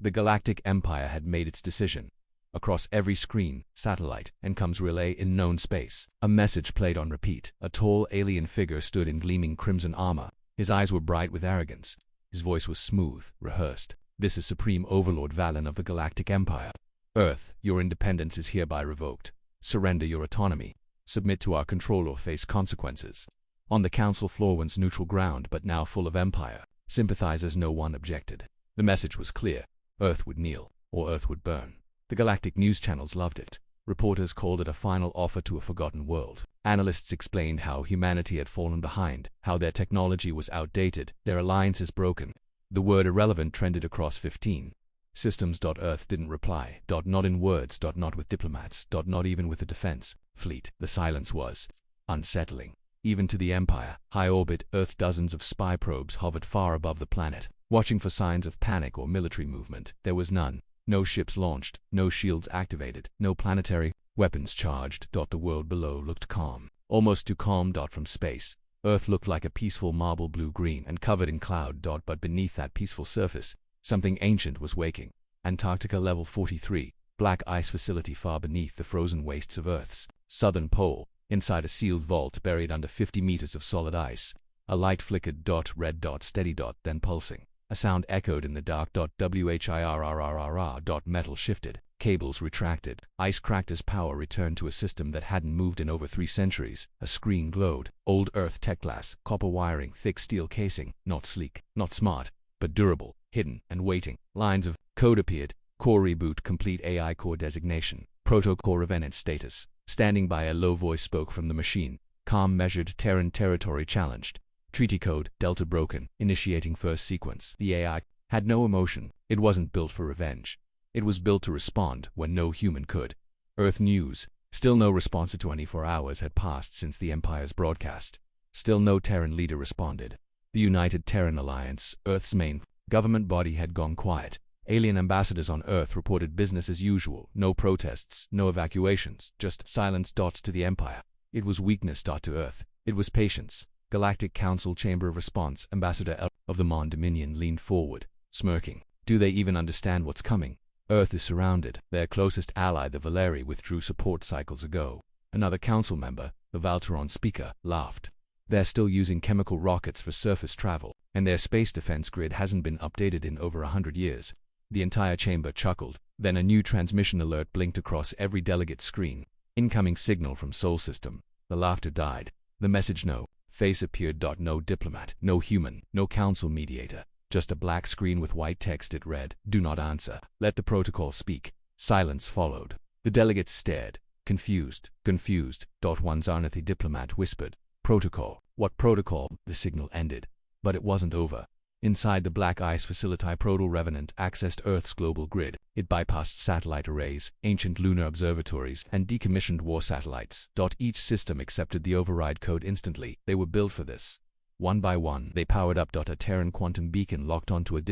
The Galactic Empire had made its decision. Across every screen, satellite, and comms relay in known space, a message played on repeat. A tall alien figure stood in gleaming crimson armor. His eyes were bright with arrogance. His voice was smooth, rehearsed. This is Supreme Overlord Valen of the Galactic Empire. Earth, your independence is hereby revoked. Surrender your autonomy. Submit to our control or face consequences. On the council floor, once neutral ground but now full of empire, sympathizers no one objected. The message was clear. Earth would kneel, or Earth would burn. The galactic news channels loved it. Reporters called it a final offer to a forgotten world. Analysts explained how humanity had fallen behind, how their technology was outdated, their alliances broken. The word irrelevant trended across 15 systems. Earth didn't reply. Not in words. Not with diplomats. Not even with the defense fleet. The silence was unsettling. Even to the Empire, high orbit Earth, dozens of spy probes hovered far above the planet, watching for signs of panic or military movement. There was none. No ships launched, no shields activated, no planetary weapons charged. The world below looked calm, almost too calm. From space, Earth looked like a peaceful marble blue-green and covered in cloud. But beneath that peaceful surface, something ancient was waking. Antarctica Level 43, black ice facility far beneath the frozen wastes of Earth's southern pole, inside a sealed vault buried under 50 meters of solid ice. A light flickered. Red. Steady. Then pulsing. A sound echoed in the dark. Whirrrrrrrr. Metal shifted. Cables retracted. Ice cracked as power returned to a system that hadn't moved in over 3 centuries. A screen glowed. Old Earth tech glass, copper wiring, thick steel casing. Not sleek, not smart, but durable, hidden, and waiting. Lines of code appeared. Core reboot, complete AI core designation. Protocol revenant status. Standing by, a low voice spoke from the machine. Calm, measured. Terran territory challenged. Treaty code, Delta broken, initiating first sequence. The AI had no emotion. It wasn't built for revenge. It was built to respond when no human could. Earth news. Still no response. 24 hours had passed since the Empire's broadcast. Still no Terran leader responded. The United Terran Alliance, Earth's main government body, had gone quiet. Alien ambassadors on Earth reported business as usual. No protests, no evacuations, just silence. To the Empire, it was weakness. To Earth, it was patience. Galactic Council Chamber of Response, Ambassador L of the Mon Dominion leaned forward, smirking. Do they even understand what's coming? Earth is surrounded. Their closest ally, the Valeri, withdrew support cycles ago. Another council member, the Valteron speaker, laughed. They're still using chemical rockets for surface travel, and their space defense grid hasn't been updated in over 100 years. The entire chamber chuckled. Then a new transmission alert blinked across every delegate's screen. Incoming signal from Sol System. The laughter died. The message no face appeared. No diplomat, no human, no council mediator. Just a black screen with white text. It read, "Do not answer. Let the protocol speak." Silence followed. The delegates stared, confused. One Zarnathi diplomat whispered, "Protocol." What protocol? The signal ended. But it wasn't over. Inside the black ice facility, Proto Revenant accessed Earth's global grid. It bypassed satellite arrays, ancient lunar observatories, and decommissioned war satellites. Each system accepted the override code instantly. They were built for this. One by one, they powered up. A Terran quantum beacon locked onto a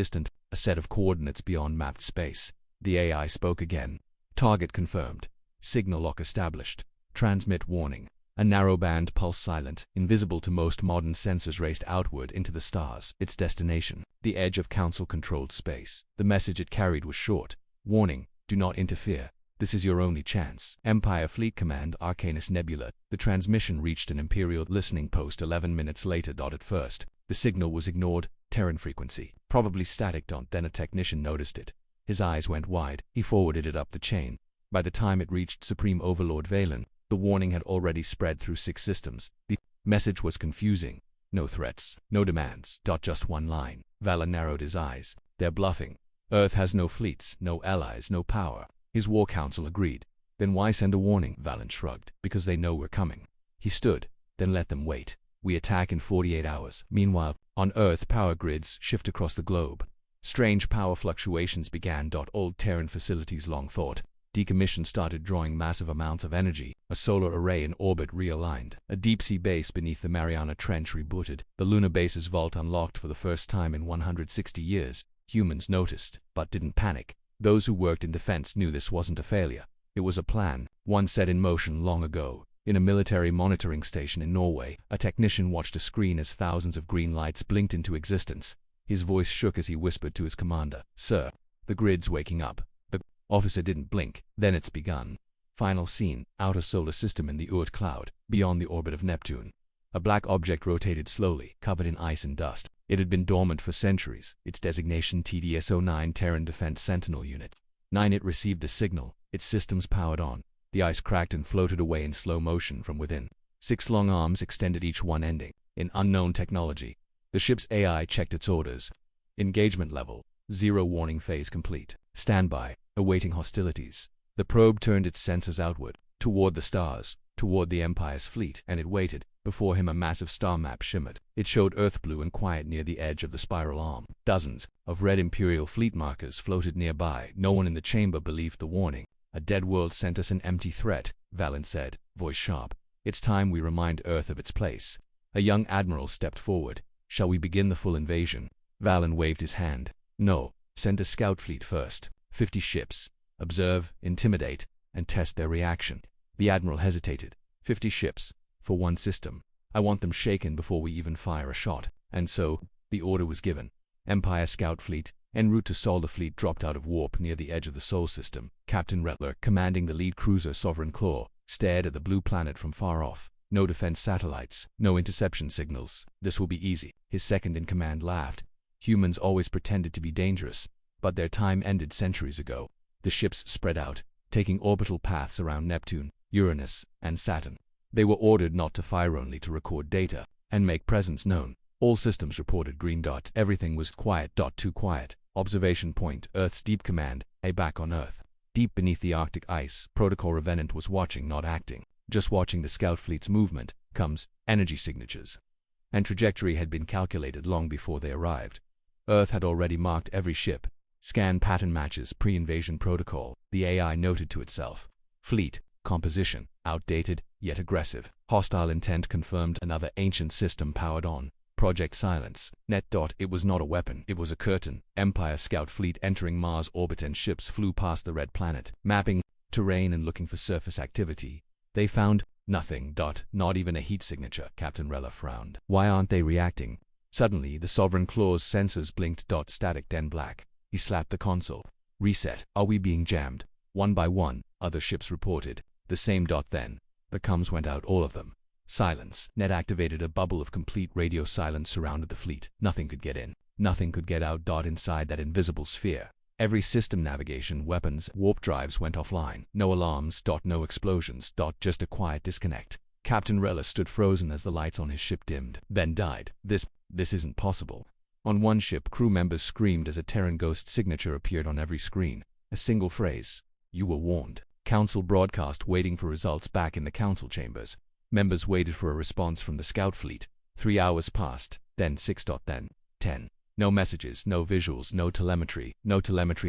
set of coordinates beyond mapped space. The AI spoke again. Target confirmed. Signal lock established. Transmit warning. A narrow-band pulse, silent, invisible to most modern sensors, raced outward into the stars. Its destination, the edge of council-controlled space. The message it carried was short. Warning, do not interfere. This is your only chance. Empire Fleet Command, Arcanus Nebula. The transmission reached an Imperial listening post 11 minutes later. At first, the signal was ignored. Terran frequency, probably static. Then a technician noticed it. His eyes went wide. He forwarded it up the chain. By the time it reached Supreme Overlord Valen, the warning had already spread through 6 systems. The message was confusing. No threats, no demands. Just one line. Valen narrowed his eyes. They're bluffing. Earth has no fleets, no allies, no power. His war council agreed. Then why send a warning? Valen shrugged. Because they know we're coming. He stood. Then let them wait. We attack in 48 hours. Meanwhile, on Earth, power grids shift across the globe. Strange power fluctuations began. Old Terran facilities, long thought decommissioned, started drawing massive amounts of energy. A solar array in orbit realigned. A deep-sea base beneath the Mariana Trench rebooted. The lunar base's vault unlocked for the first time in 160 years. Humans noticed, but didn't panic. Those who worked in defense knew this wasn't a failure. It was a plan, one set in motion long ago. In a military monitoring station in Norway, a technician watched a screen as thousands of green lights blinked into existence. His voice shook as he whispered to his commander, "Sir, The grid's waking up. The officer didn't blink. Then it's begun. Final scene, outer solar system in the Oort cloud, beyond the orbit of Neptune. A black object rotated slowly, covered in ice and dust. It had been dormant for centuries, its designation TDS-09 Terran Defense Sentinel Unit. 9. It received the signal, its systems powered on. The ice cracked and floated away in slow motion from within. 6 long arms extended, each one ending in unknown technology. The ship's AI checked its orders. Engagement level, 0. Warning phase complete. Standby, awaiting hostilities. The probe turned its sensors outward, toward the stars, toward the Empire's fleet, and it waited. Before him a massive star map shimmered. It showed Earth blue and quiet near the edge of the spiral arm. Dozens of red Imperial fleet markers floated nearby. No one in the chamber believed the warning. A dead world sent us an empty threat, Valen said, voice sharp. It's time we remind Earth of its place. A young admiral stepped forward. Shall we begin the full invasion? Valen waved his hand. No, send a scout fleet first. 50 ships. Observe, intimidate, and test their reaction. The admiral hesitated. 50 ships. For one system. I want them shaken before we even fire a shot. And so, the order was given. Empire Scout Fleet, en route to Sol. The fleet dropped out of warp near the edge of the Sol system. Captain Rettler, commanding the lead cruiser Sovereign Claw, stared at the blue planet from far off. No defense satellites, no interception signals. This will be easy. His second-in-command laughed. Humans always pretended to be dangerous, but their time ended centuries ago. The ships spread out, taking orbital paths around Neptune, Uranus, and Saturn. They were ordered not to fire, only to record data and make presence known. All systems reported green dots. Everything was quiet. Too quiet. Observation point, Earth's deep command, back on Earth. Deep beneath the Arctic ice, Protocol Revenant was watching, not acting. Just watching the scout fleet's movement, comes, energy signatures. And trajectory had been calculated long before they arrived. Earth had already marked every ship. Scan pattern matches pre-invasion protocol, the AI noted to itself. Fleet composition, outdated, yet aggressive. Hostile intent confirmed. Another ancient system powered on. Project Silence. Net. It was not a weapon, it was a curtain. Empire Scout Fleet entering Mars orbit, and ships flew past the red planet, mapping terrain and looking for surface activity. They found nothing. Not even a heat signature. Captain Rella frowned. Why aren't they reacting? Suddenly, the Sovereign Claw's sensors blinked. Static, then black. He slapped the console. Reset. Are we being jammed? One by one, other ships reported. The same. Then. The comms went out, all of them. Silence. Net activated. A bubble of complete radio silence surrounded the fleet. Nothing could get in. Nothing could get out. Inside that invisible sphere. Every system, navigation, weapons, warp drives went offline. No alarms. No explosions. Just a quiet disconnect. Captain Rella stood frozen as the lights on his ship dimmed, then died. This isn't possible. On one ship, crew members screamed as a Terran Ghost signature appeared on every screen. A single phrase. You were warned. Council broadcast, waiting for results back in the council chambers. Members waited for a response from the scout fleet. 3 hours passed, then 6. Then 10. No messages, no visuals, no telemetry.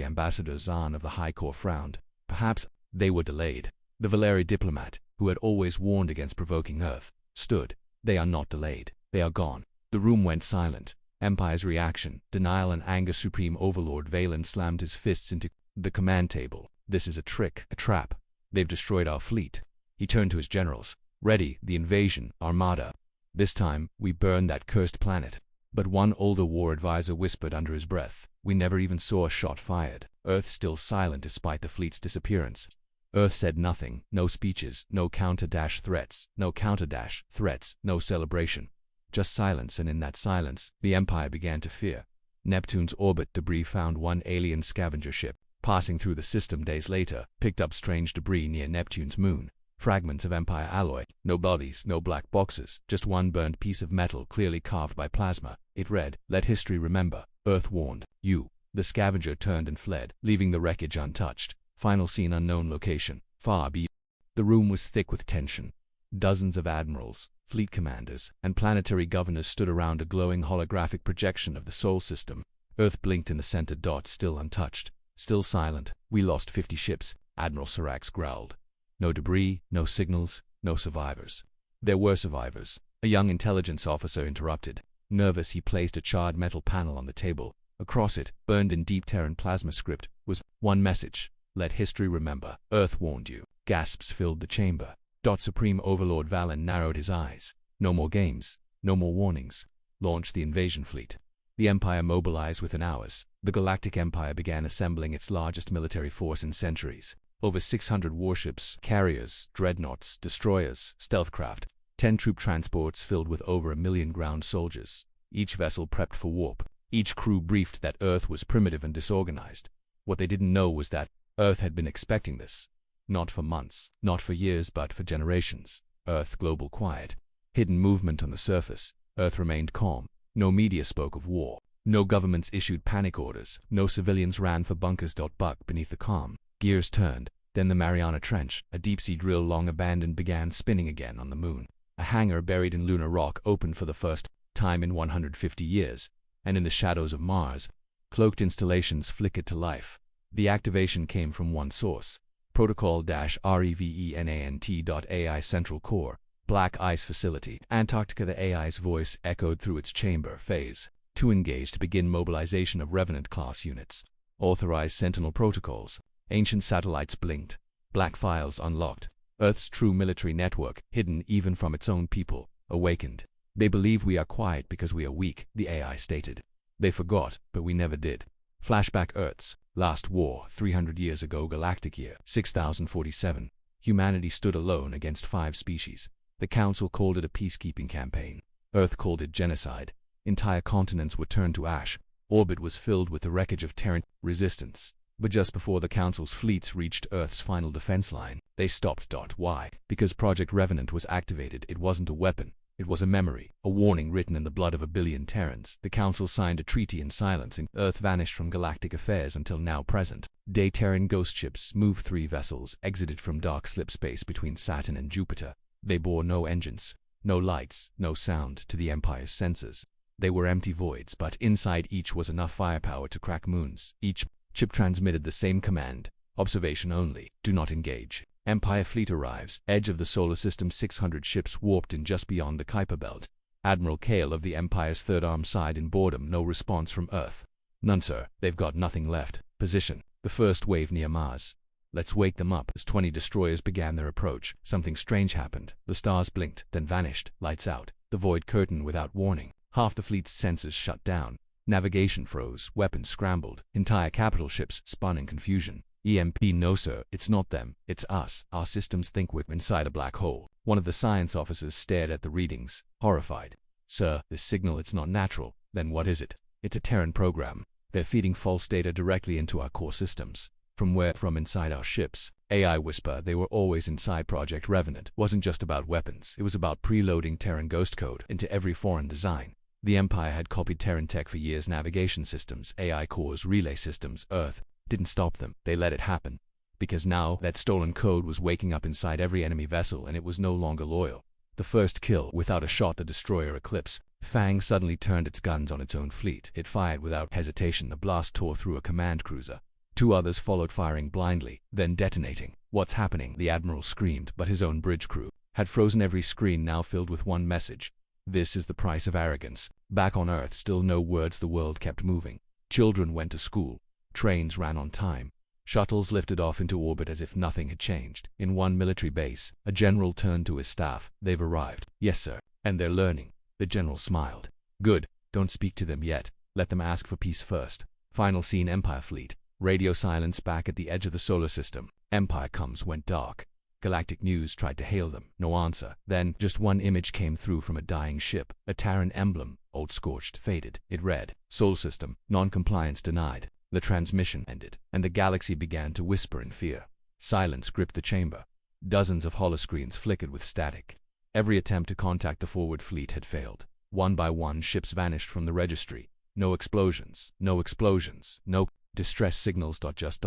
Ambassador Zahn of the High Corps frowned. Perhaps they were delayed. The Valeri diplomat, who had always warned against provoking Earth, stood. They are not delayed. They are gone. The room went silent. Empire's reaction, denial and anger supreme. Overlord Valen slammed his fists into the command table. This is a trick, a trap. They've destroyed our fleet. He turned to his generals. Ready, the invasion, Armada. This time, we burn that cursed planet. But one older war advisor whispered under his breath. We never even saw a shot fired. Earth still silent despite the fleet's disappearance. Earth said nothing. No speeches, no counter-threats, no celebration. Just silence, and in that silence, the Empire began to fear. Neptune's orbit debris found one alien scavenger ship, passing through the system days later, picked up strange debris near Neptune's moon. Fragments of Empire alloy, no bodies, no black boxes, just one burned piece of metal clearly carved by plasma. It read, "Let history remember. Earth warned you." The scavenger turned and fled, leaving the wreckage untouched. Final scene, unknown location, far beyond. The room was thick with tension. Dozens of admirals, fleet commanders, and planetary governors stood around a glowing holographic projection of the Sol system. Earth blinked in the center. Still untouched, still silent. We lost 50 ships, Admiral Sarax growled. No debris, no signals, no survivors. There were survivors. A young intelligence officer interrupted. Nervous, he placed a charred metal panel on the table. Across it, burned in deep Terran plasma script, was one message. Let history remember. Earth warned you. Gasps filled the chamber. Supreme Overlord Valen narrowed his eyes. No more games. No more warnings. Launch the invasion fleet. The Empire mobilized within hours. The Galactic Empire began assembling its largest military force in centuries. Over 600 warships, carriers, dreadnoughts, destroyers, stealthcraft, 10 troop transports filled with over 1 million ground soldiers. Each vessel prepped for warp. Each crew briefed that Earth was primitive and disorganized. What they didn't know was that Earth had been expecting this. Not for months, not for years, but for generations. Earth global quiet. Hidden movement on the surface. Earth remained calm. No media spoke of war. No governments issued panic orders. No civilians ran for bunkers. But beneath the calm, gears turned. Then the Mariana Trench, a deep-sea drill long abandoned, began spinning again on the moon. A hangar buried in lunar rock opened for the first time in 150 years, and in the shadows of Mars, cloaked installations flickered to life. The activation came from one source, protocol-revenant.ai Central Core, Black Ice Facility, Antarctica. The AI's voice echoed through its chamber. Phase 2 engaged. Begin mobilization of Revenant-class units. Authorized Sentinel protocols. Ancient satellites blinked. Black files unlocked. Earth's true military network, hidden even from its own people, awakened. They believe we are quiet because we are weak, the AI stated. They forgot, but we never did. Flashback. Earth's last war, 300 years ago. Galactic year, 6047. Humanity stood alone against 5 species. The Council called it a peacekeeping campaign. Earth called it genocide. Entire continents were turned to ash. Orbit was filled with the wreckage of Terran resistance. But just before the Council's fleets reached Earth's final defense line, they stopped. Why? Because Project Revenant was activated. It wasn't a weapon. It was a memory, a warning written in the blood of 1 billion Terrans. The Council signed a treaty in silence, and Earth vanished from galactic affairs until now present. Day. Terran ghost ships, Move 3 vessels, exited from dark slip space between Saturn and Jupiter. They bore no engines, no lights, no sound to the Empire's sensors. They were empty voids, but inside each was enough firepower to crack moons. Each chip transmitted the same command: observation only, do not engage. Empire fleet arrives. Edge of the solar system. 600 ships warped in just beyond the Kuiper belt. Admiral Kale of the Empire's third arm sighed in boredom. No response from Earth. None, sir. They've got nothing left. Position. The first wave near Mars. Let's wake them up. As 20 destroyers began their approach, something strange happened. The stars blinked, then vanished. Lights out. The void curtained without warning. Half the fleet's sensors shut down. Navigation froze. Weapons scrambled. Entire capital ships spun in confusion. EMP. No, sir. It's not them. It's us. Our systems think we're inside a black hole. One of the science officers stared at the readings, horrified. Sir, this signal, it's not natural. Then what is it? It's a Terran program. They're feeding false data directly into our core systems. From where? From inside our ships. AI whisper. They were always inside. Project Revenant wasn't just about weapons. It was about preloading Terran ghost code into every foreign design. The Empire had copied Terran tech for years: navigation systems, AI cores, relay systems. Earth didn't stop them. They let it happen. Because now that stolen code was waking up inside every enemy vessel, and it was no longer loyal. The first kill, without a shot, the destroyer Eclipse. Fang suddenly turned its guns on its own fleet. It fired without hesitation. The blast tore through a command cruiser. 2 others followed, firing blindly, then detonating. What's happening? The Admiral screamed, but his own bridge crew had frozen. Every screen now filled with one message: this is the price of arrogance. Back on Earth, still no words. The world kept moving. Children went to school. Trains ran on time. Shuttles lifted off into orbit as if nothing had changed. In one military base, a general turned to his staff. They've arrived. Yes, sir. And they're learning. The general smiled. Good. Don't speak to them yet. Let them ask for peace first. Final scene. Empire fleet. Radio silence back at the edge of the solar system. Empire comms went dark. Galactic News tried to hail them. No answer. Then, just one image came through from a dying ship. A Terran emblem, old, scorched, faded. It read, Solar System, non-compliance denied. The transmission ended, and the galaxy began to whisper in fear. Silence gripped the chamber. Dozens of holoscreens flickered with static. Every attempt to contact the forward fleet had failed. One by one, ships vanished from the registry. No explosions. No explosions. No distress signals. Just ...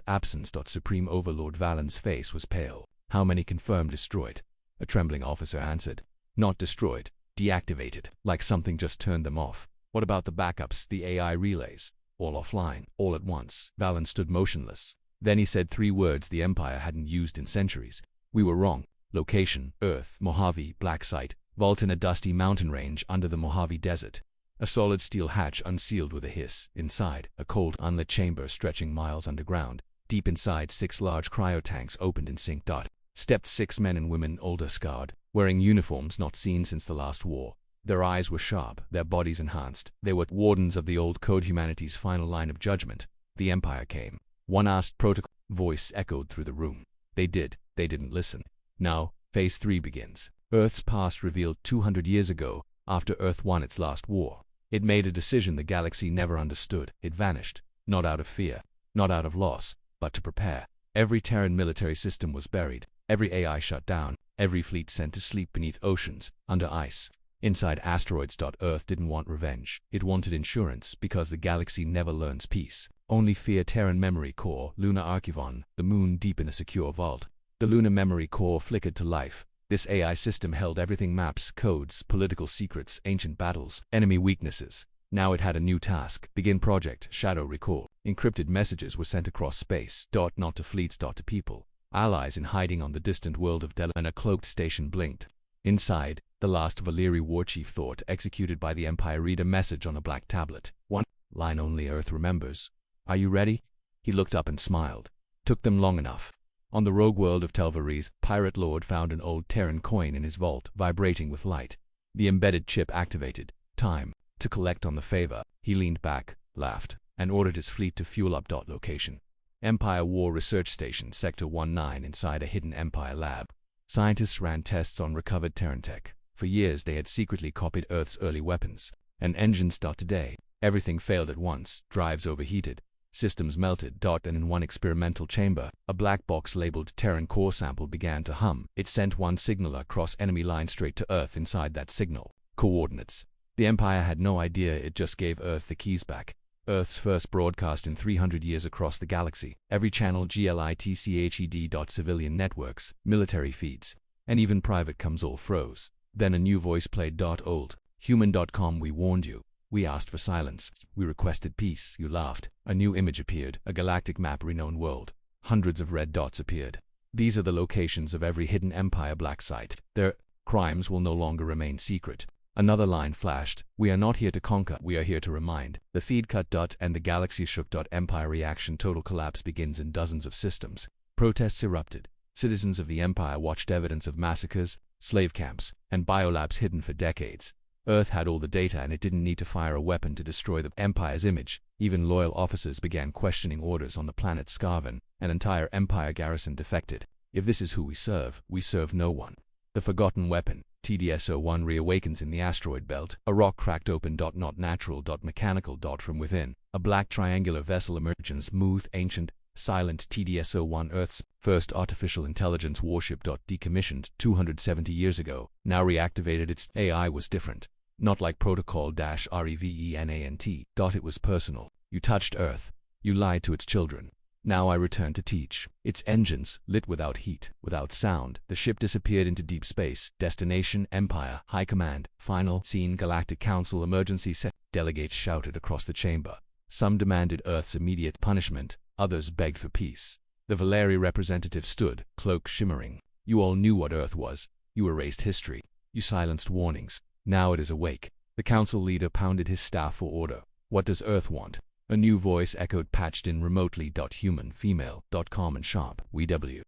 absence. Supreme Overlord Valen's face was pale. How many confirmed destroyed? A trembling officer answered. Not destroyed. Deactivated. Like something just turned them off. What about the backups, the AI relays? All offline, all at once. Valen stood motionless. Then he said 3 words the Empire hadn't used in centuries. We were wrong. Location: Earth, Mojave, Black Site. Vault in a dusty mountain range under the Mojave Desert. A solid steel hatch unsealed with a hiss. Inside, a cold, unlit chamber stretching miles underground. Deep inside, 6 large cryotanks opened in sync. Stepped 6 men and women, older, scarred, wearing uniforms not seen since the last war. Their eyes were sharp, their bodies enhanced. They were wardens of the old code, humanity's final line of judgment. The Empire came. One asked protocol. Voice echoed through the room. They didn't listen. Now, Phase 3 begins. Earth's past revealed 200 years ago, after Earth won its last war. It made a decision the galaxy never understood. It vanished. Not out of fear, not out of loss, but to prepare. Every Terran military system was buried, every AI shut down, every fleet sent to sleep beneath oceans, under ice, inside asteroids. Earth didn't want revenge. It wanted insurance, because the galaxy never learns peace. Only fear. Terran memory core, lunar archivon, the moon deep in a secure vault. The lunar memory core flickered to life. This AI system held everything: maps, codes, political secrets, ancient battles, enemy weaknesses. Now it had a new task. Begin project, Shadow Recall. Encrypted messages were sent across space. Not to fleets, to people. Allies in hiding on the distant world of Del, and a cloaked station blinked. Inside, the last Valeri warchief thought, executed by the Empire. Read a message on a black tablet. One line only: Earth remembers. Are you ready? He looked up and smiled. Took them long enough. On the rogue world of Telvares, Pirate Lord found an old Terran coin in his vault, vibrating with light. The embedded chip activated. Time to collect on the favor. He leaned back, laughed, and ordered his fleet to fuel up. Location: Empire War Research Station, Sector 19, inside a hidden Empire lab. Scientists ran tests on recovered Terran tech. For years they had secretly copied Earth's early weapons and engines. Today, everything failed at once. Drives overheated. Systems melted. And in one experimental chamber, a black box labeled Terran core sample began to hum. It sent one signal across enemy lines straight to Earth. Inside that signal, coordinates. The Empire had no idea. It just gave Earth the keys back. Earth's first broadcast in 300 years across the galaxy. Every channel: glitched. Civilian networks, military feeds, and even private comms all froze. Then a new voice played. Old human.com, we warned you. We asked for silence. We requested peace. You laughed. A new image appeared, a galactic map, renowned world. Hundreds of red dots appeared. These are the locations of every hidden Empire black site. Their crimes will no longer remain secret. Another line flashed. We are not here to conquer. We are here to remind. The feed cut. And the galaxy shook. Empire reaction. Total collapse begins in dozens of systems. Protests erupted. Citizens of the Empire watched evidence of massacres, slave camps, and biolabs hidden for decades. Earth had all the data, and it didn't need to fire a weapon to destroy the Empire's image. Even loyal officers began questioning orders on the planet Scarvan. An entire Empire garrison defected. If this is who we serve no one. The forgotten weapon, TDS-01, reawakens in the asteroid belt. A rock cracked open. Not natural. Mechanical. From within, a black triangular vessel emerged. Smooth, ancient, silent. TDS-01, Earth's first artificial intelligence warship. Decommissioned 270 years ago, now reactivated. Its AI was different. Not like Protocol-Revenant. It was personal. You touched Earth. You lied to its children. Now I return to teach. Its engines lit without heat, without sound. The ship disappeared into deep space. Destination: Empire. High Command. Final scene: Galactic Council emergency set. Delegates shouted across the chamber. Some demanded Earth's immediate punishment. Others begged for peace. The Valeri representative stood, cloak shimmering. You all knew what Earth was. You erased history. You silenced warnings. Now it is awake. The council leader pounded his staff for order. What does Earth want? A new voice echoed, patched in remotely. Human, female, calm and sharp. WW.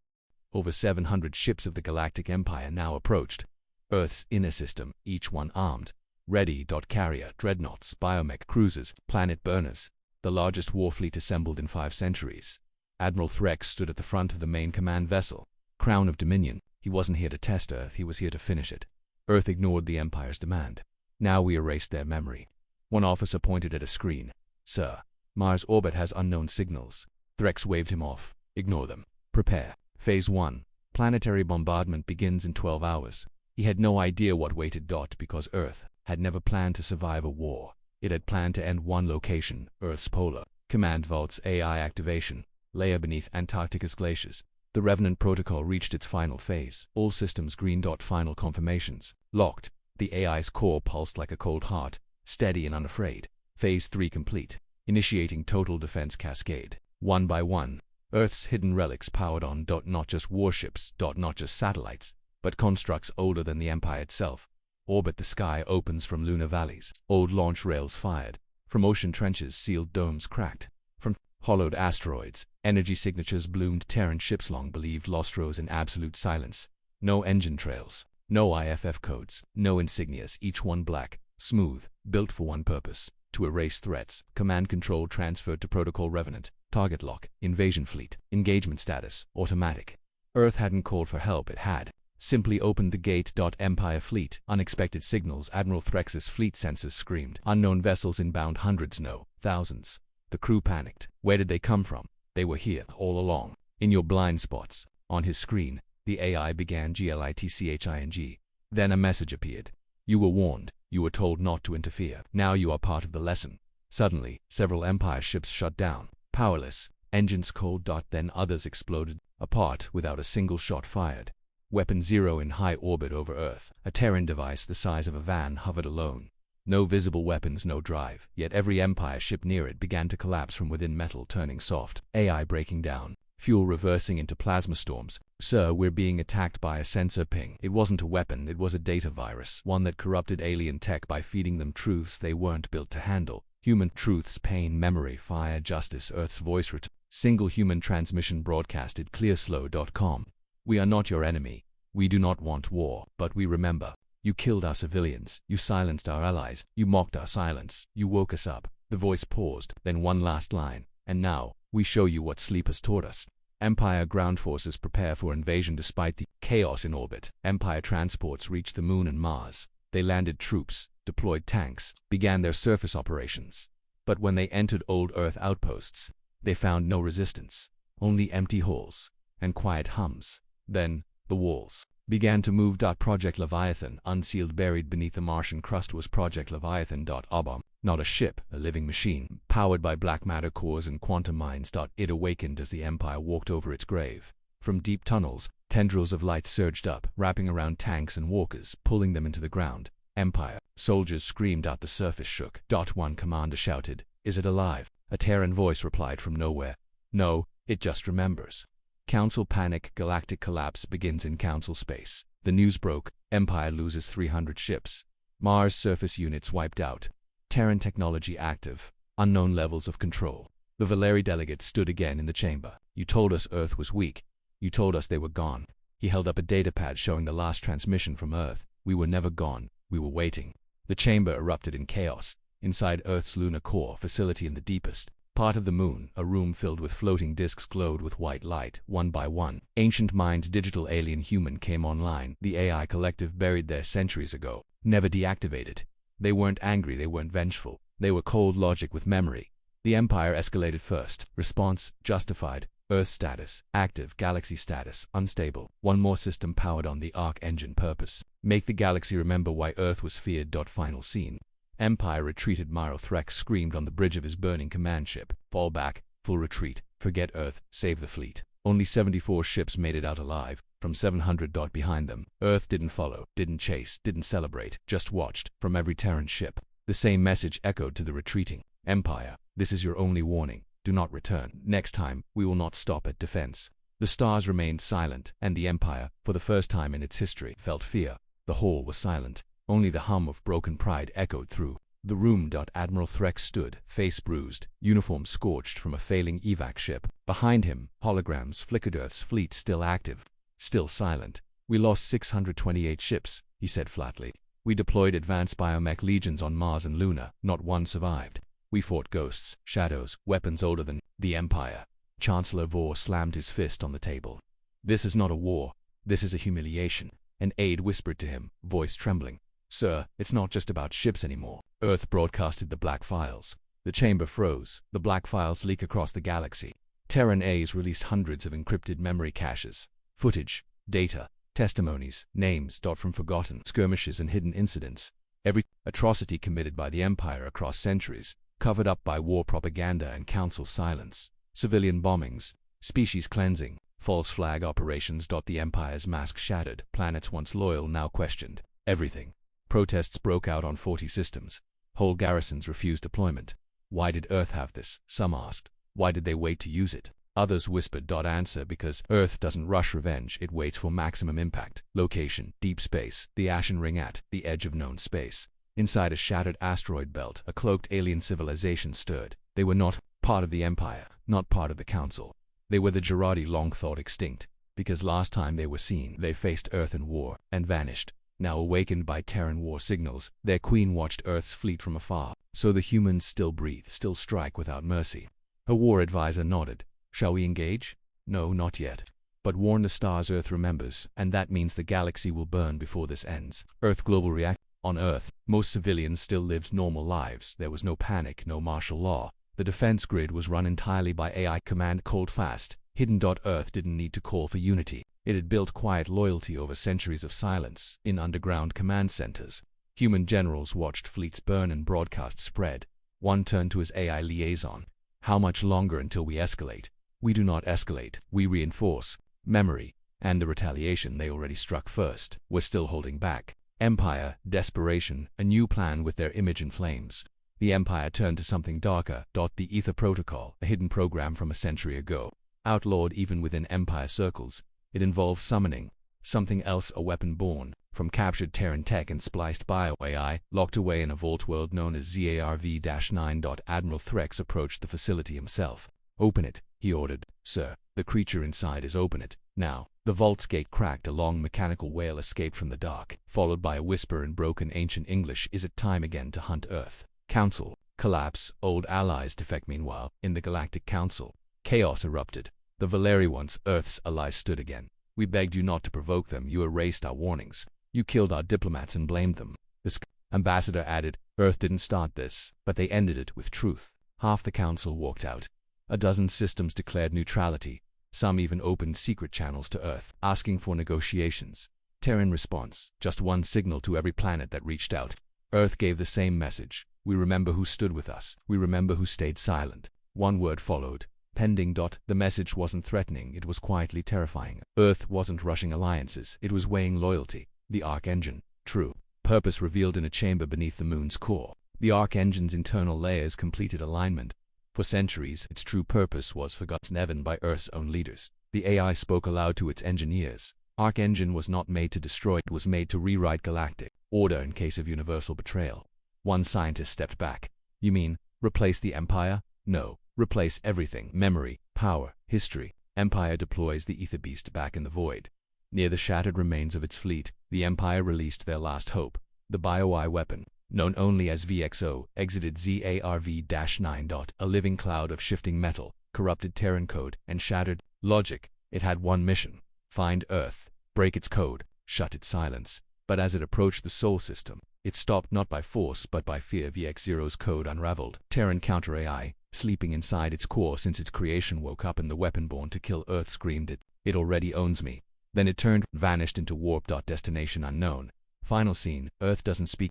Over 700 ships of the Galactic Empire now approached Earth's inner system, each one armed. Ready. Carrier, dreadnoughts, biomech cruisers, planet burners. The largest war fleet assembled in 5 centuries. Admiral Threx stood at the front of the main command vessel. Crown of Dominion. He wasn't here to test Earth, he was here to finish it. Earth ignored the Empire's demand. Now we erased their memory. One officer pointed at a screen. Sir, Mars' orbit has unknown signals. Threx waved him off. Ignore them. Prepare. Phase 1. Planetary bombardment begins in 12 hours. He had no idea what waited. Because Earth had never planned to survive a war. It had planned to end one location, Earth's polar command vaults. AI activation. Layer beneath Antarctica's glaciers. The Revenant protocol reached its final phase. All systems green. Final confirmations. Locked. The AI's core pulsed like a cold heart, steady and unafraid. Phase 3 complete. Initiating total defense cascade. One by one, Earth's hidden relics powered on. Not just warships. Not just satellites, but constructs older than the Empire itself. Orbit the sky opens from lunar valleys. Old launch rails fired. From ocean trenches, sealed domes cracked. From hollowed asteroids, energy signatures bloomed. Terran ships long believed lost rose in absolute silence. No engine trails, No IFF codes, no insignias, each one black, smooth, built for one purpose: to erase threats. Command control transferred to Protocol Revenant. Target lock, invasion fleet, engagement status, automatic. Earth hadn't called for help, it had simply opened the gate. Empire fleet, unexpected signals. Admiral Threx's fleet sensors screamed. Unknown vessels inbound, hundreds, no, thousands. The crew panicked. Where did they come from? They were here, all along. In your blind spots. On his screen, the AI began glitching. Then a message appeared. You were warned. You were told not to interfere. Now you are part of the lesson. Suddenly, several Empire ships shut down. Powerless. Engines cold. Then others exploded, apart without a single shot fired. Weapon Zero in high orbit over Earth. A Terran device the size of a van hovered alone. No visible weapons, no drive, yet every Empire ship near it began to collapse from within, metal turning soft, AI breaking down, fuel reversing into plasma storms. Sir, we're being attacked by a sensor ping. It wasn't a weapon, it was a data virus, one that corrupted alien tech by feeding them truths they weren't built to handle. Human truths: pain, memory, fire, justice. Earth's voice single human transmission broadcasted clearslow.com. We are not your enemy. We do not want war, but we remember. You killed our civilians. You silenced our allies. You mocked our silence. You woke us up. The voice paused, then one last line. And now, we show you what sleep has taught us. Empire ground forces prepare for invasion despite the chaos in orbit. Empire transports reached the Moon and Mars. They landed troops, deployed tanks, began their surface operations. But when they entered old Earth outposts, they found no resistance. Only empty halls and quiet hums. Then, the walls began to move. Project Leviathan, unsealed, buried beneath the Martian crust, was Project Leviathan. Obom, not a ship, a living machine, powered by black matter cores and quantum mines. It awakened as the Empire walked over its grave. From deep tunnels, tendrils of light surged up, wrapping around tanks and walkers, pulling them into the ground. Empire soldiers screamed out. The surface shook. One commander shouted, "Is it alive?" A Terran voice replied from nowhere, "No, it just remembers." Council panic. Galactic collapse begins in Council space. The news broke. Empire loses 300 ships. Mars surface units wiped out. Terran technology active. Unknown levels of control. The Valeri delegate stood again in the chamber. You told us Earth was weak. You told us they were gone. He held up a datapad showing the last transmission from Earth. We were never gone. We were waiting. The chamber erupted in chaos. Inside Earth's lunar core facility in the deepest part of the Moon, a room filled with floating disks glowed with white light. One by one, ancient minds, digital alien human, came online. The AI collective buried there centuries ago, never deactivated. They weren't angry, they weren't vengeful. They were cold logic with memory. The Empire escalated first. Response: justified. Earth status: active. Galaxy status: unstable. One more system powered on the Arc engine. Purpose: make the galaxy remember why Earth was feared. Final scene. Empire retreated. Admiral Threx screamed on the bridge of his burning command ship. Fall back. Full retreat. Forget Earth. Save the fleet. Only 74 ships made it out alive, from 700. Behind them, Earth didn't follow, didn't chase, didn't celebrate, just watched. From every Terran ship, the same message echoed to the retreating Empire: this is your only warning. Do not return. Next time, we will not stop at defense. The stars remained silent, and the Empire, for the first time in its history, felt fear. The hall was silent. Only the hum of broken pride echoed through the room. Admiral Threx stood, face bruised, uniform scorched from a failing evac ship. Behind him, holograms flickered. Earth's fleet still active, still silent. We lost 628 ships, he said flatly. We deployed advanced biomech legions on Mars and Luna. Not one survived. We fought ghosts, shadows, weapons older than the Empire. Chancellor Vore slammed his fist on the table. This is not a war. This is a humiliation. An aide whispered to him, voice trembling. Sir, it's not just about ships anymore. Earth broadcasted the black files. The chamber froze. The black files leak across the galaxy. Terran A's released hundreds of encrypted memory caches. Footage, data, testimonies, names. From forgotten skirmishes and hidden incidents. Every atrocity committed by the Empire across centuries, covered up by war propaganda and council silence. Civilian bombings, species cleansing, false flag operations. The Empire's mask shattered. Planets once loyal now questioned everything. Protests broke out on 40 systems. Whole garrisons refused deployment. Why did Earth have this? Some asked. Why did they wait to use it? Others whispered. Answer: because Earth doesn't rush revenge, it waits for maximum impact. Location: deep space, the Ashen Ring at the edge of known space. Inside a shattered asteroid belt, a cloaked alien civilization stirred. They were not part of the Empire, not part of the Council. They were the Gerardi long thought extinct. Because last time they were seen, they faced Earth in war and vanished. Now awakened by Terran war signals, their queen watched Earth's fleet from afar. So the humans still breathe, still strike without mercy. Her war advisor nodded. Shall we engage? No, not yet. But warn the stars Earth remembers, and that means the galaxy will burn before this ends. Earth global react. On Earth, most civilians still lived normal lives. There was no panic, no martial law. The defense grid was run entirely by AI command cold fast. Hidden. Earth didn't need to call for unity. It had built quiet loyalty over centuries of silence in underground command centers. Human generals watched fleets burn and broadcasts spread. One turned to his AI liaison. How much longer until we escalate? We do not escalate, we reinforce. Memory, and the retaliation they already struck first, was still holding back. Empire, desperation, a new plan with their image in flames. The Empire turned to something darker. The Ether Protocol, a hidden program from a century ago. Outlawed even within Empire circles. It involved summoning something else, a weapon born from captured Terran tech and spliced bio-AI, locked away in a vault world known as ZARV-9. Admiral Threx approached the facility himself. Open it, he ordered. Sir, the creature inside is open it. Now. The vault's gate cracked. A long mechanical wail escaped from the dark, followed by a whisper in broken ancient English. Is it time again to hunt Earth? Council. Collapse. Old allies defect. Meanwhile, in the Galactic Council, chaos erupted. The Valeri once Earth's allies stood again. We begged you not to provoke them. You erased our warnings. You killed our diplomats and blamed them. The ambassador added, Earth didn't start this, but they ended it with truth. Half the council walked out. A dozen systems declared neutrality. Some even opened secret channels to Earth, asking for negotiations. Terran response, just one signal to every planet that reached out. Earth gave the same message. We remember who stood with us. We remember who stayed silent. One word followed. Pending. The message wasn't threatening, it was quietly terrifying. Earth wasn't rushing alliances, it was weighing loyalty. The Arc Engine, true. Purpose revealed in a chamber beneath the moon's core. The Arc Engine's internal layers completed alignment. For centuries, its true purpose was forgotten even by Earth's own leaders. The AI spoke aloud to its engineers. Arc Engine was not made to destroy, it was made to rewrite galactic order in case of universal betrayal. One scientist stepped back. You mean, replace the Empire? No. Replace everything. Memory, power, history. Empire deploys the Ether Beast back in the void. Near the shattered remains of its fleet, the Empire released their last hope. The bio-AI weapon, known only as VXO, exited ZARV-9. A living cloud of shifting metal, corrupted Terran code, and shattered logic. It had one mission. Find Earth, break its code, shut its silence. But as it approached the Sol system, it stopped not by force but by fear. VX0's code unraveled. Terran counter-AI, sleeping inside its core since its creation, woke up and the weapon born to kill Earth screamed it already owns me. Then it turned, vanished into warp. Destination unknown. Final scene, Earth doesn't speak.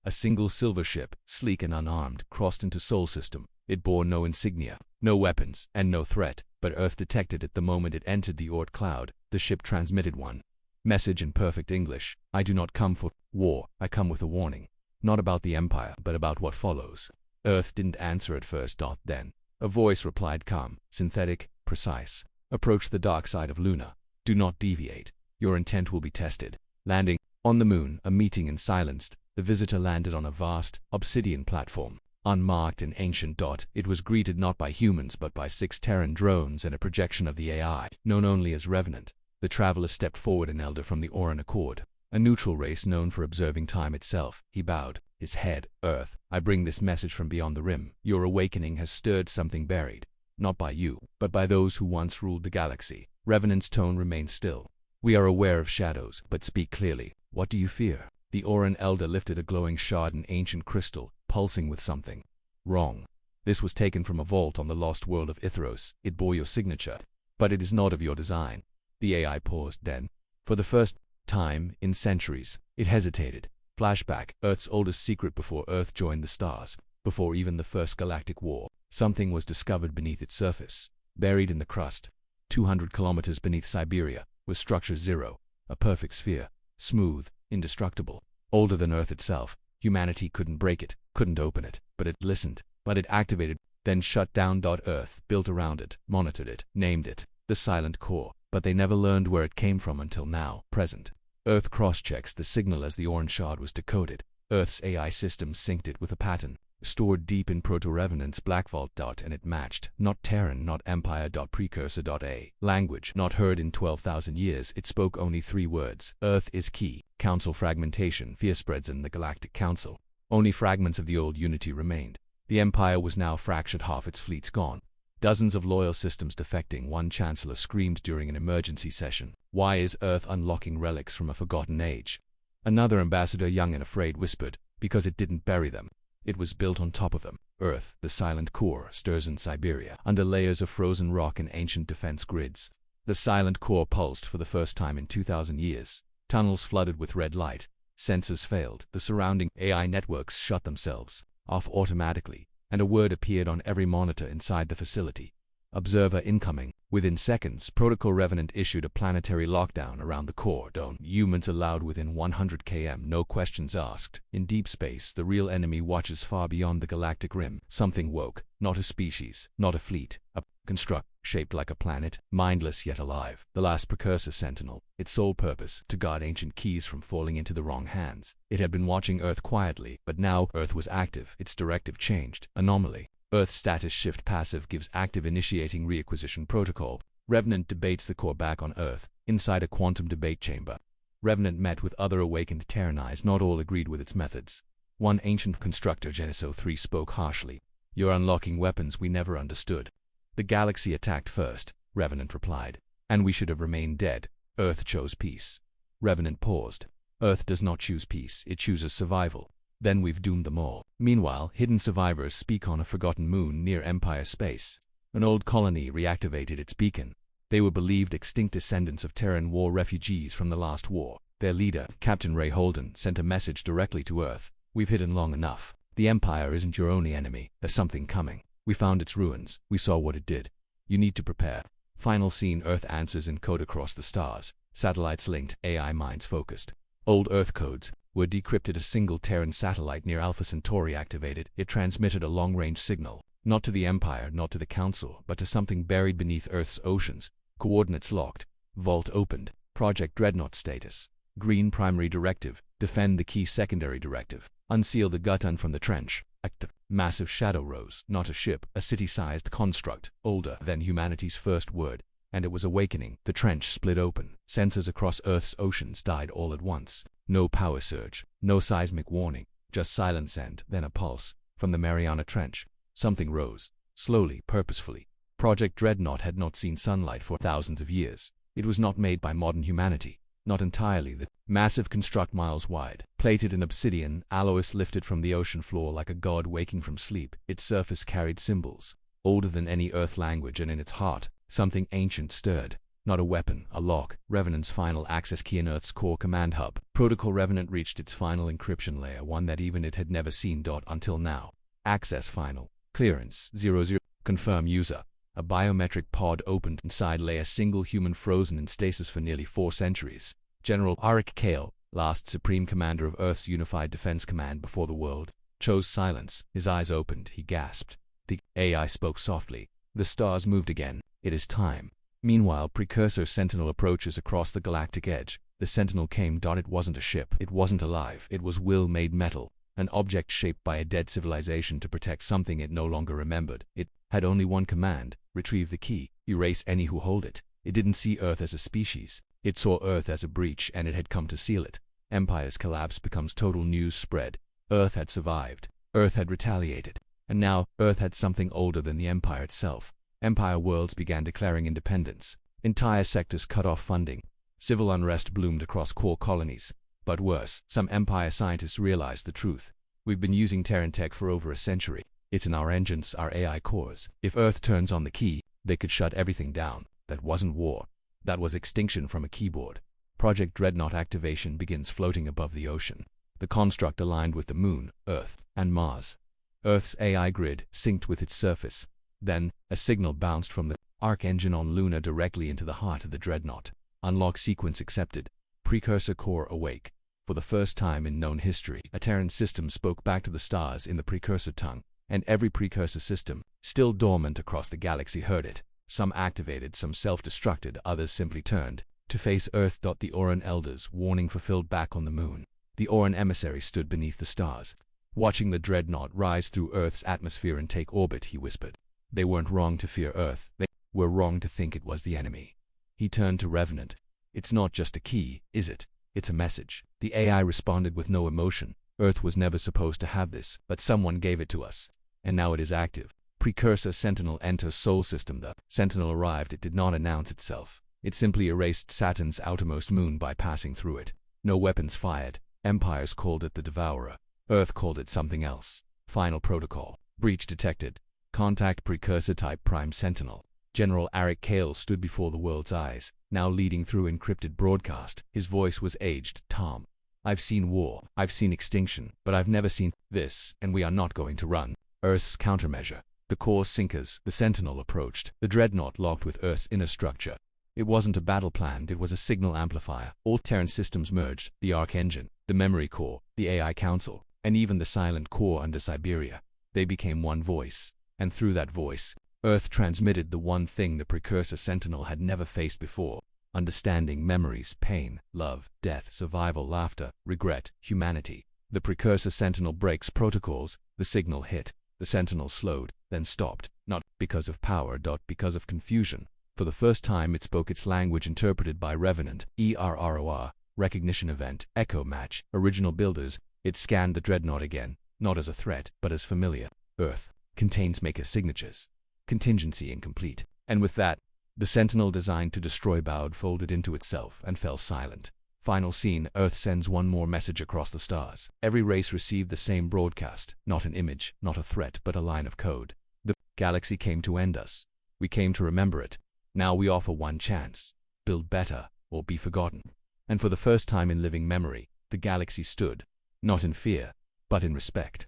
A single silver ship, sleek and unarmed, crossed into Sol system. It bore no insignia, no weapons, and no threat, but Earth detected it the moment it entered the Oort cloud. The ship transmitted one message in perfect English. I do not come for war, I come with a warning. Not about the Empire, but about what follows. Earth didn't answer at first. Then, a voice replied, calm, synthetic, precise. Approach the dark side of Luna. Do not deviate. Your intent will be tested. Landing on the moon, a meeting and silenced. The visitor landed on a vast, obsidian platform. Unmarked and ancient. It was greeted not by humans but by 6 Terran drones and a projection of the AI, known only as Revenant. The traveler stepped forward, an elder from the Oran Accord, a neutral race known for observing time itself. He bowed his head. Earth, I bring this message from beyond the rim. Your awakening has stirred something buried, not by you, but by those who once ruled the galaxy. Revenant's tone remained still. We are aware of shadows, but speak clearly. What do you fear? The Oran elder lifted a glowing shard, an ancient crystal, pulsing with something. Wrong. This was taken from a vault on the lost world of Ithros. It bore your signature, but it is not of your design. The AI paused. Then, for the first time in centuries, it hesitated. Flashback, Earth's oldest secret before Earth joined the stars, before even the first galactic war. Something was discovered beneath its surface. Buried in the crust, 200 kilometers beneath Siberia, was Structure Zero, a perfect sphere, smooth, indestructible, older than Earth itself. Humanity couldn't break it, couldn't open it, but it listened. But it activated, then shut down. Earth built around it, monitored it, named it the Silent Core. But they never learned where it came from until now, present. Earth cross-checks the signal as the orange shard was decoded. Earth's AI system synced it with a pattern. stored deep in Proto-Revenant's Black Vault. And it matched, not Terran, not Empire. Precursor. A language not heard in 12,000 years. It spoke only 3 words. Earth is key. Council fragmentation. Fear spreads in the Galactic Council. Only fragments of the old unity remained. The Empire was now fractured, half its fleets gone. Dozens of loyal systems defecting. One chancellor screamed during an emergency session. Why is Earth unlocking relics from a forgotten age? Another ambassador, young and afraid, whispered, because it didn't bury them. It was built on top of them. Earth, the silent core, stirs in Siberia, under layers of frozen rock and ancient defense grids. The silent core pulsed for the first time in 2,000 years. Tunnels flooded with red light. Sensors failed. The surrounding AI networks shut themselves off automatically, and a word appeared on every monitor inside the facility. Observer incoming. Within seconds, Protocol Revenant issued a planetary lockdown around the core dome. Humans allowed within 100 km, no questions asked. In deep space, the real enemy watches far beyond the galactic rim. Something woke. Not a species, not a fleet, a construct shaped like a planet, mindless yet alive. The last precursor sentinel, its sole purpose, to guard ancient keys from falling into the wrong hands. It had been watching Earth quietly, but now Earth was active. Its directive changed. Anomaly. Earth status shift. Passive gives active. Initiating reacquisition protocol. Revenant debates the core back on Earth, inside a quantum debate chamber. Revenant met with other awakened Terranites. Not all agreed with its methods. One ancient constructor, Geneso 3, spoke harshly. You're unlocking weapons we never understood. The galaxy attacked first, Revenant replied. And we should have remained dead. Earth chose peace. Revenant paused. Earth does not choose peace, it chooses survival. Then we've doomed them all. Meanwhile, hidden survivors speak on a forgotten moon near Empire space. An old colony reactivated its beacon. They were believed extinct descendants of Terran war refugees from the last war. Their leader, Captain Ray Holden, sent a message directly to Earth. We've hidden long enough. The Empire isn't your only enemy. There's something coming. We found its ruins. We saw what it did. You need to prepare. Final scene. Earth answers in code across the stars. Satellites linked, AI minds focused. Old Earth codes were decrypted. A single Terran satellite near Alpha Centauri activated. It transmitted a long-range signal. Not to the Empire, not to the Council, but to something buried beneath Earth's oceans. Coordinates locked. Vault opened. Project Dreadnought status. Green primary directive. Defend the key secondary directive. Unseal the Gutun from the trench. Active. Massive shadow rose. Not a ship, a city-sized construct, older than humanity's first word. And it was awakening. The trench split open. Sensors across Earth's oceans died all at once. No power surge. No seismic warning. Just silence and then a pulse. From the Mariana Trench. Something rose. Slowly, purposefully. Project Dreadnought had not seen sunlight for thousands of years. It was not made by modern humanity. Not entirely. The massive construct miles wide, plated in obsidian, Alois lifted from the ocean floor like a god waking from sleep. Its surface carried symbols, older than any Earth language, and in its heart, something ancient stirred. Not a weapon, a lock. Revenant's final access key in Earth's core command hub. Protocol Revenant reached its final encryption layer, one that even it had never seen. Until now. Access final. Clearance 00. Confirm user. A biometric pod opened. Inside lay a single human frozen in stasis for nearly 4 centuries. General Arik Kale, last Supreme Commander of Earth's Unified Defense Command before the world, chose silence. His eyes opened. He gasped. The AI spoke softly. The stars moved again. It is time. Meanwhile, Precursor Sentinel approaches across the galactic edge. The Sentinel came. It wasn't a ship. It wasn't alive. It was will made metal. An object shaped by a dead civilization to protect something it no longer remembered. It had only one command: retrieve the key, erase any who hold it. It didn't see Earth as a species. It saw Earth as a breach, and it had come to seal it. Empire's collapse becomes total news spread. Earth had survived. Earth had retaliated. And now, Earth had something older than the Empire itself. Empire worlds began declaring independence. Entire sectors cut off funding. Civil unrest bloomed across core colonies. But worse, some Empire scientists realized the truth. We've been using Terran tech for over a century. It's in our engines, our AI cores. If Earth turns on the key, they could shut everything down. That wasn't war. That was extinction from a keyboard. Project Dreadnought activation begins. Floating above the ocean. The construct aligned with the Moon, Earth, and Mars. Earth's AI grid synced with its surface. Then, a signal bounced from the Arc engine on Luna directly into the heart of the Dreadnought. Unlock sequence accepted. Precursor core awake. For the first time in known history, a Terran system spoke back to the stars in the Precursor tongue, and every Precursor system, still dormant across the galaxy, heard it. Some activated, some self-destructed, others simply turned to face Earth. The Oran Elders' warning fulfilled back on the Moon. The Oran emissary stood beneath the stars. Watching the dreadnought rise through Earth's atmosphere and take orbit, he whispered. They weren't wrong to fear Earth. They were wrong to think it was the enemy. He turned to Revenant. It's not just a key, is it? It's a message. The AI responded with no emotion. Earth was never supposed to have this, but someone gave it to us. And now it is active. Precursor Sentinel enters Sol system. The Sentinel arrived. It did not announce itself. It simply erased Saturn's outermost moon by passing through it. No weapons fired. Empires called it the Devourer. Earth called it something else. Final protocol. Breach detected. Contact Precursor Type Prime Sentinel. General Arik Kale stood before the world's eyes, now leading through encrypted broadcast. His voice was aged. Tom. I've seen war. I've seen extinction. But I've never seen this, and we are not going to run. Earth's countermeasure. The core sinkers. The Sentinel approached. The dreadnought locked with Earth's inner structure. It wasn't a battle planned, it was a signal amplifier. All Terran systems merged. The Arc Engine, the Memory Core, the AI Council, and even the Silent Core under Siberia. They became one voice. And through that voice, Earth transmitted the one thing the Precursor Sentinel had never faced before. Understanding, memories, pain, love, death, survival, laughter, regret, humanity. The Precursor Sentinel breaks protocols. The signal hit. The Sentinel slowed, then stopped. Not because of power, because of confusion. For the first time it spoke its language interpreted by Revenant. ERROR. Recognition event. Echo match. Original builders. It scanned the dreadnought again. Not as a threat, but as familiar. Earth. Contains maker signatures. Contingency incomplete. And with that, the Sentinel designed to destroy bowed, folded into itself, and fell silent. Final scene. Earth sends one more message across the stars. Every race received the same broadcast. Not an image, not a threat, but a line of code. The galaxy came to end us. We came to remember it. Now we offer one chance. Build better, or be forgotten. And for the first time in living memory, the galaxy stood. Not in fear, but in respect.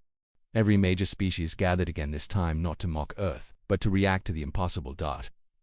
Every major species gathered again, this time not to mock Earth, but to react to the impossible.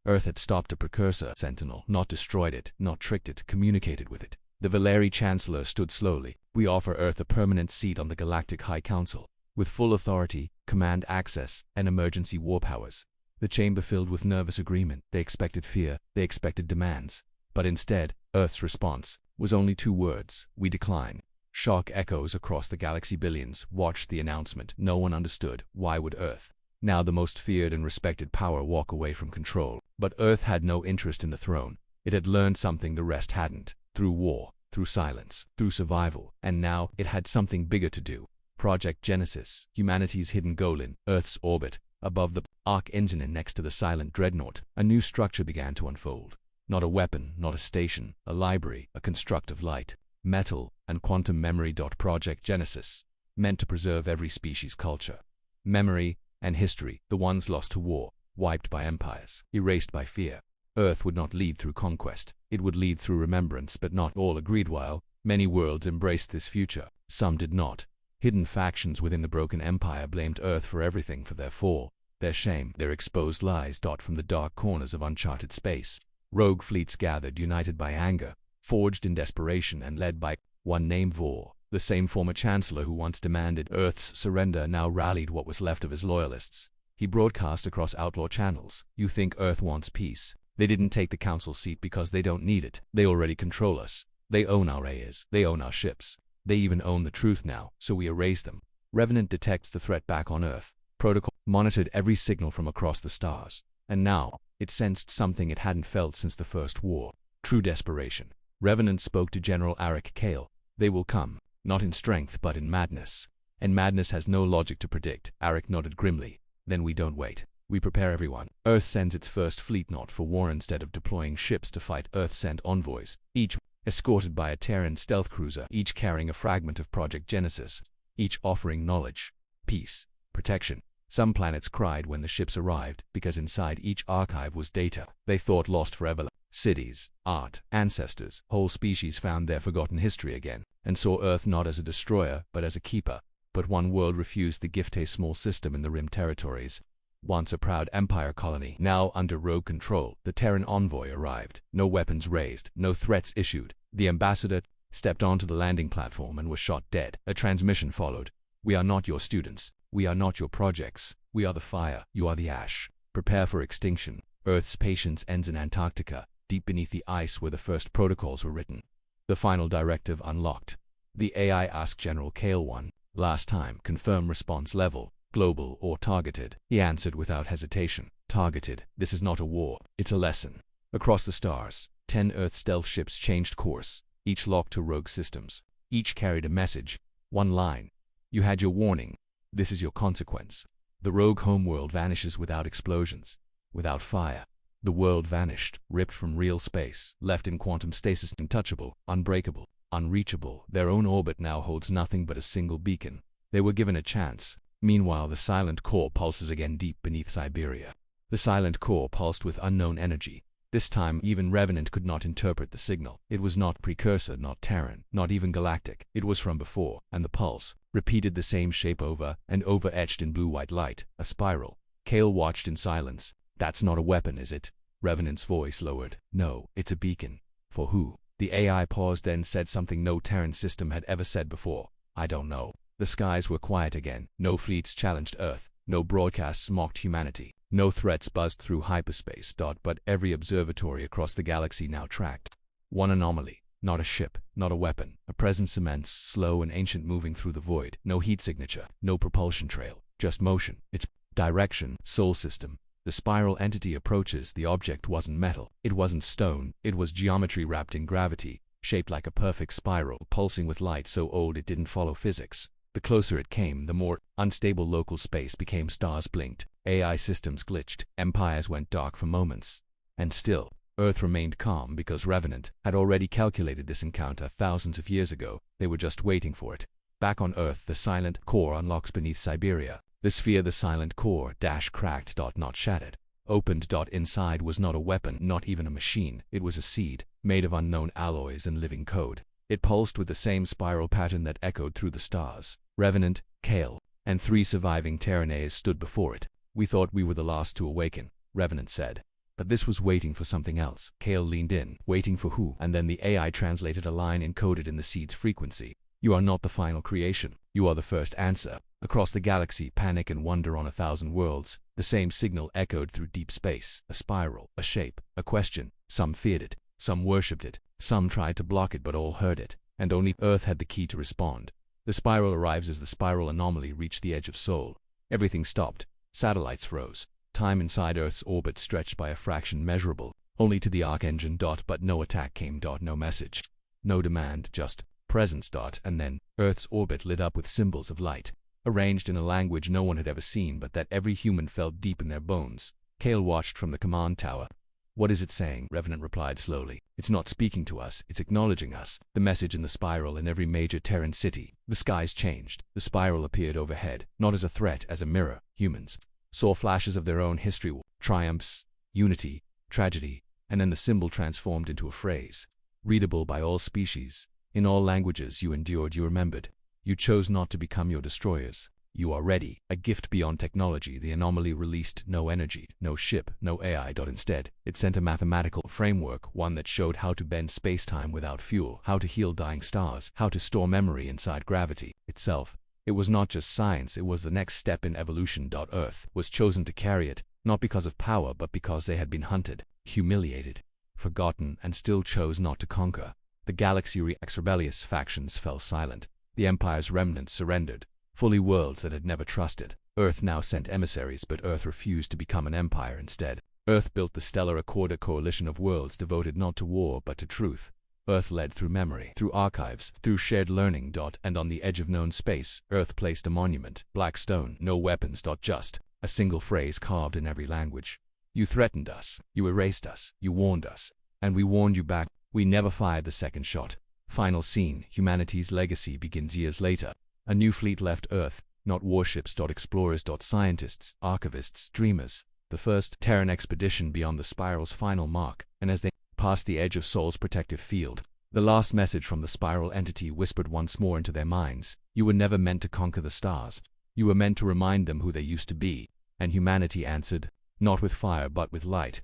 Earth had stopped a Precursor Sentinel, not destroyed it, not tricked it, communicated with it. The Valeri Chancellor stood slowly. We offer Earth a permanent seat on the Galactic High Council, with full authority, command access, and emergency war powers. The chamber filled with nervous agreement. They expected fear, they expected demands. But instead, Earth's response was only two words: we decline. Shock echoes across the galaxy. Billions watched the announcement. No one understood. Why would Earth, now the most feared and respected power, walk away from control? But Earth had no interest in the throne. It had learned something the rest hadn't. Through war, through silence, through survival. And now, it had something bigger to do. Project Genesis, humanity's hidden goal in Earth's orbit, above the Arc Engine and next to the silent dreadnought, a new structure began to unfold. Not a weapon, not a station, a library, a construct of light, metal, and quantum memory. Project Genesis, meant to preserve every species' culture, memory, and history, the ones lost to war, wiped by empires, erased by fear. Earth would not lead through conquest, it would lead through remembrance. But not all agreed. While many worlds embraced this future, some did not. Hidden factions within the broken empire blamed Earth for everything, for their fall, their shame, their exposed lies. From the dark corners of uncharted space, rogue fleets gathered, united by anger, forged in desperation, and led by one named Vor. The same former chancellor who once demanded Earth's surrender now rallied what was left of his loyalists. He broadcast across outlaw channels. You think Earth wants peace? They didn't take the council seat because they don't need it. They already control us. They own our AIs. They own our ships. They even own the truth now, so we erase them. Revenant detects the threat back on Earth. Protocol monitored every signal from across the stars. And now, it sensed something it hadn't felt since the First War. True desperation. Revenant spoke to General Arik Kale. They will come, not in strength but in madness. And madness has no logic to predict. Arik nodded grimly. Then we don't wait. We prepare everyone. Earth sends its first fleet not for war. Instead of deploying ships to fight, Earth sent envoys, each escorted by a Terran stealth cruiser, each carrying a fragment of Project Genesis, each offering knowledge, peace, protection. Some planets cried when the ships arrived, because inside each archive was data they thought lost forever. Cities, art, ancestors, whole species found their forgotten history again, and saw Earth not as a destroyer, but as a keeper. But one world refused the gift, a small system in the Rim territories. Once a proud empire colony, now under rogue control. The Terran envoy arrived. No weapons raised, no threats issued. The ambassador stepped onto the landing platform and was shot dead. A transmission followed. We are not your students. We are not your projects. We are the fire. You are the ash. Prepare for extinction. Earth's patience ends in Antarctica, deep beneath the ice where the first protocols were written. The final directive unlocked. The AI asked General Kale 1. Last time, confirm response level, global or targeted. He answered without hesitation. Targeted. This is not a war, it's a lesson. Across the stars, 10 Earth stealth ships changed course, each locked to rogue systems. Each carried a message. One line. You had your warning. This is your consequence. The rogue homeworld vanishes without explosions, without fire. The world vanished, ripped from real space, left in quantum stasis, untouchable, unbreakable, unreachable. Their own orbit now holds nothing but a single beacon. They were given a chance. Meanwhile, the silent core pulses again deep beneath Siberia. The silent core pulsed with unknown energy. This time, even Revenant could not interpret the signal. It was not precursor, not Terran, not even galactic. It was from before, and the pulse repeated the same shape over and over, etched in blue-white light, a spiral. Kale watched in silence. That's not a weapon, is it? Revenant's voice lowered. No, it's a beacon. For who? The AI paused, then said something no Terran system had ever said before. I don't know. The skies were quiet again. No fleets challenged Earth. No broadcasts mocked humanity. No threats buzzed through hyperspace. But every observatory across the galaxy now tracked one anomaly. Not a ship, not a weapon. A presence immense, slow and ancient, moving through the void. No heat signature, no propulsion trail. Just motion. Its direction, soul system. The spiral entity approaches. The object wasn't metal. It wasn't stone. It was geometry wrapped in gravity, shaped like a perfect spiral, pulsing with light so old it didn't follow physics. The closer it came, the more unstable local space became. Stars blinked. AI systems glitched. Empires went dark for moments. And still, Earth remained calm, because Revenant had already calculated this encounter thousands of years ago. They were just waiting for it. Back on Earth, the silent core unlocks beneath Siberia. The sphere, the silent core, cracked, not shattered. Opened. Inside was not a weapon, not even a machine. It was a seed, made of unknown alloys and living code. It pulsed with the same spiral pattern that echoed through the stars. Revenant, Kale, and 3 surviving Terranais stood before it. We thought we were the last to awaken, Revenant said. But this was waiting for something else. Kale leaned in. Waiting for who? And then the AI translated a line encoded in the seed's frequency. You are not the final creation. You are the first answer. Across the galaxy, panic and wonder on 1,000 worlds. The same signal echoed through deep space. A spiral, a shape, a question. Some feared it. Some worshipped it. Some tried to block it, but all heard it. And only Earth had the key to respond. The spiral arrives as the spiral anomaly reached the edge of Sol. Everything stopped. Satellites froze. Time inside Earth's orbit stretched by a fraction measurable, only to the arc engine. But no attack came. No message. No demand, just presence. And then, Earth's orbit lit up with symbols of light, arranged in a language no one had ever seen, but that every human felt deep in their bones. Kale watched from the command tower. What is it saying? Revenant replied slowly. It's not speaking to us, it's acknowledging us. The message in the spiral in every major Terran city. The skies changed. The spiral appeared overhead, not as a threat, as a mirror. Humans saw flashes of their own history, triumphs, unity, tragedy, and then the symbol transformed into a phrase, readable by all species. In all languages. You endured, you remembered. You chose not to become your destroyers. You are ready. A gift beyond technology. The anomaly released no energy, no ship, no AI. Instead, it sent a mathematical framework, one that showed how to bend space-time without fuel, how to heal dying stars, how to store memory inside gravity itself. It was not just science, it was the next step in evolution. Earth was chosen to carry it, not because of power, but because they had been hunted, humiliated, forgotten, and still chose not to conquer. The galaxy rebellious factions fell silent. The Empire's remnants surrendered. Fully worlds that had never trusted. Earth now sent emissaries, but Earth refused to become an empire instead. Earth built the Stellar Accord, a coalition of worlds devoted not to war but to truth. Earth led through memory, through archives, through shared learning. And on the edge of known space, Earth placed a monument. Black stone, no weapons. Just a single phrase carved in every language. You threatened us. You erased us. You warned us. And we warned you back. We never fired the second shot. Final scene. Humanity's legacy begins years later. A new fleet left Earth, not warships. Explorers. Scientists, archivists, dreamers. The first Terran expedition beyond the spiral's final mark, and as they passed the edge of Sol's protective field, the last message from the spiral entity whispered once more into their minds. You were never meant to conquer the stars. You were meant to remind them who they used to be. And humanity answered, not with fire but with light.